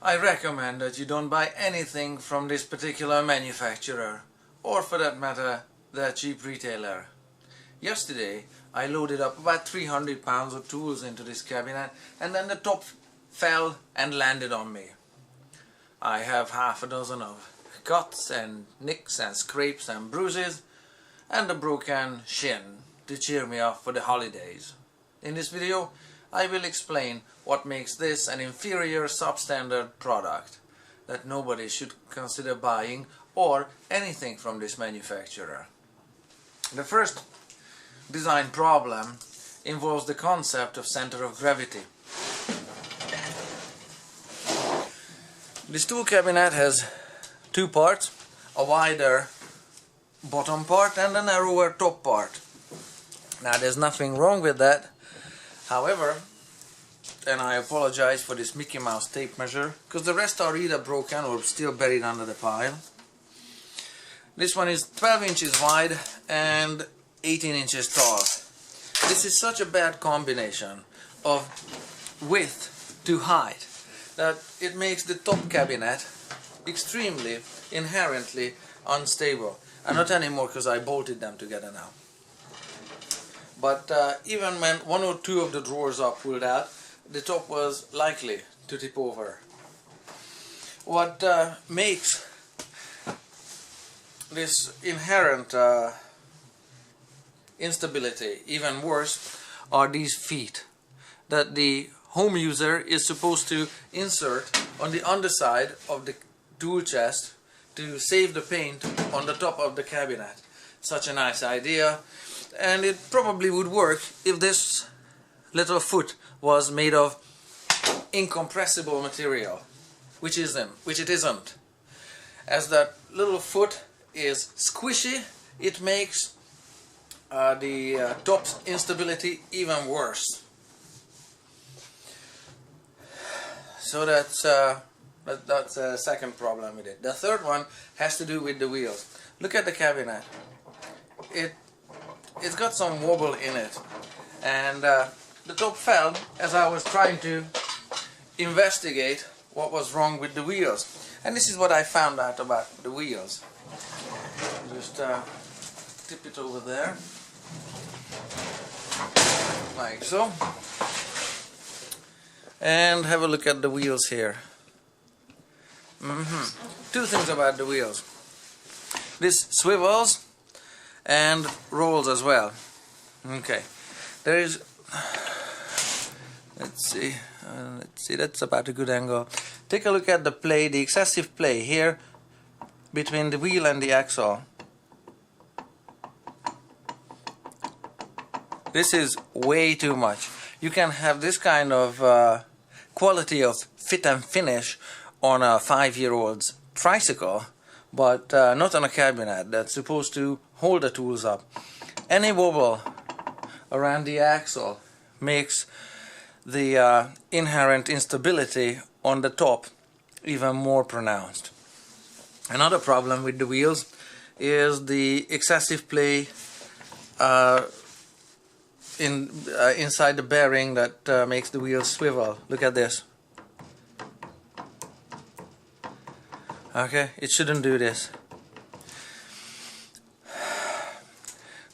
I recommend that you don't buy anything from this particular manufacturer, or for that matter, their cheap retailer. Yesterday I loaded up about 300 pounds of tools into this cabinet, and then the top fell and landed on me. I have half a dozen of cuts and nicks and scrapes and bruises, and a broken shin to cheer me up for the holidays. In this video I will explain what makes this an inferior substandard product that nobody should consider buying or anything from this manufacturer. The first design problem involves the concept of center of gravity. This tool cabinet has two parts, a wider bottom part and a narrower top part. Now there's nothing wrong with that. However, and I apologize for this Mickey Mouse tape measure, because the rest are either broken or still buried under the pile. This one is 12 inches wide and 18 inches tall. This is such a bad combination of width to height that it makes the top cabinet extremely, inherently unstable. And not anymore, because I bolted them together now. But even when one or two of the drawers are pulled out, the top was likely to tip over. What makes this inherent instability even worse are these feet that the home user is supposed to insert on the underside of the tool chest to save the paint on the top of the cabinet. Such a nice idea, and it probably would work if this little foot was made of incompressible material, which it isn't. As that little foot is squishy, it makes the top instability even worse. So that's a second problem with it. The third one has to do with the wheels. Look at the cabinet. It's got some wobble in it, and the top fell as I was trying to investigate what was wrong with the wheels. And this is what I found out about the wheels. Just tip it over there, like so, and have a look at the wheels here. Two things about the wheels. This swivels and rolls as well. Okay, there is, let's see, that's about a good angle. Take a look at the play, the excessive play here between the wheel and the axle. This is way too much. You can have this kind of quality of fit and finish on a 5-year-old's tricycle, but not on a cabinet that's supposed to hold the tools up. Any wobble around the axle makes the inherent instability on the top even more pronounced. Another problem with the wheels is the excessive play inside the bearing that makes the wheels swivel. Look at this. Okay, it shouldn't do this.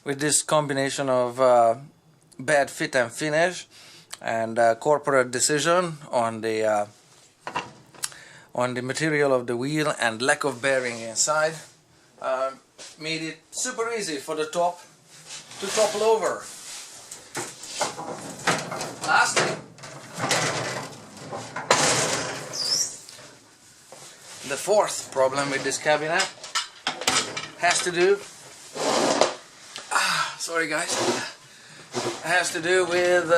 With this combination of bad fit and finish and corporate decision on the material of the wheel and lack of bearing inside, made it super easy for the top to topple over. Lastly, the fourth problem with this cabinet has to do, sorry guys, has to do with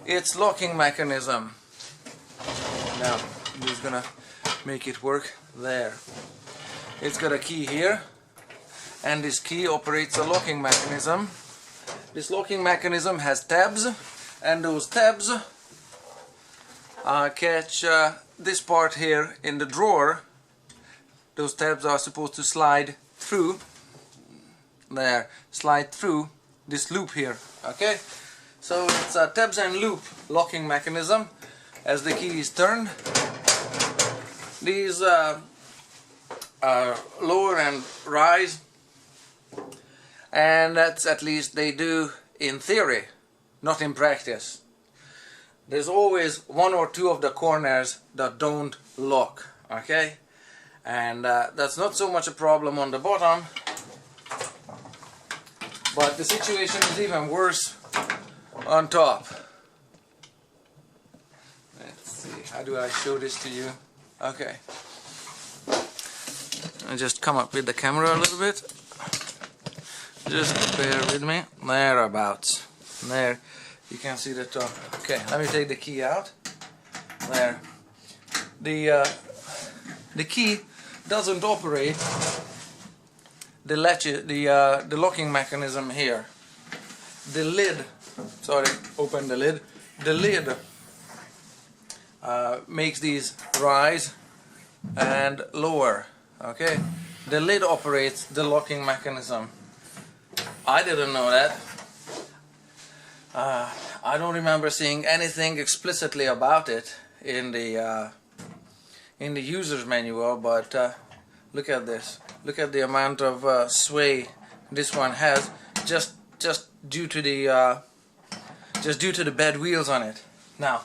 its locking mechanism. Now I'm just gonna make it work there. It's got a key here, and this key operates a locking mechanism. This locking mechanism has tabs, and those tabs catch this part here in the drawer. Those tabs are supposed to slide through there, slide through this loop here. Okay, so it's a tabs and loop locking mechanism. As the key is turned, these lower and rise, and that's at least they do in theory, not in practice. There's always one or two of the corners that don't lock, okay? And that's not so much a problem on the bottom, but the situation is even worse on top. Let's see, how do I show this to you? Okay. I just come up with the camera a little bit. Just bear with me. Thereabouts. There. You can see the top. Okay, let me take the key out. There. The key doesn't operate the latch, the locking mechanism here. The lid. Sorry, open the lid. The lid makes these rise and lower. Okay, the lid operates the locking mechanism. I didn't know that. I don't remember seeing anything explicitly about it in the user's manual, but look at this. Look at the amount of sway this one has, just due to the bad wheels on it. Now,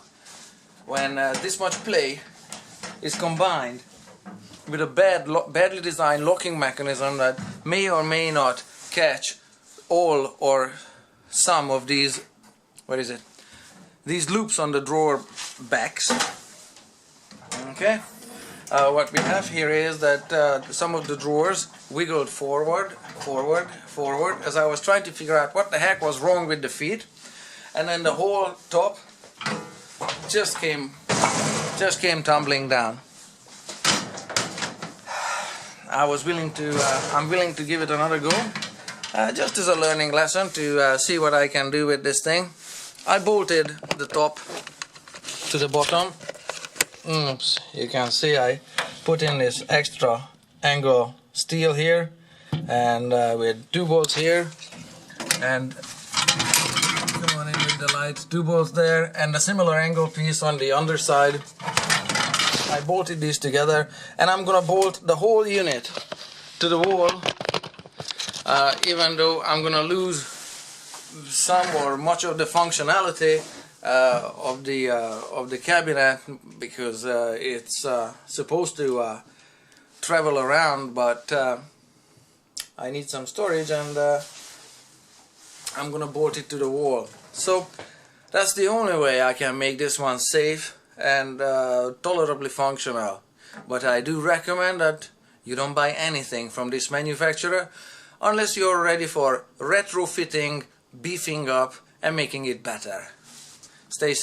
when this much play is combined with a badly designed locking mechanism that may or may not catch all or some of these, these loops on the drawer backs. Okay, what we have here is that some of the drawers wiggled forward, as I was trying to figure out what the heck was wrong with the feet, and then the whole top just came tumbling down. I'm willing to give it another go, just as a learning lesson to see what I can do with this thing. I bolted the top to the bottom. Oops, you can see I put in this extra angle steel here, and with 2 bolts here, and come on in with the lights, 2 bolts there, and a similar angle piece on the underside. I bolted these together, and I'm gonna bolt the whole unit to the wall, even though I'm gonna lose some or much of the functionality of the cabinet, because it's supposed to travel around, but I need some storage, and I'm gonna bolt it to the wall. So that's the only way I can make this one safe and tolerably functional. But I do recommend that you don't buy anything from this manufacturer unless you're ready for retrofitting, beefing up, and making it better. Stay safe.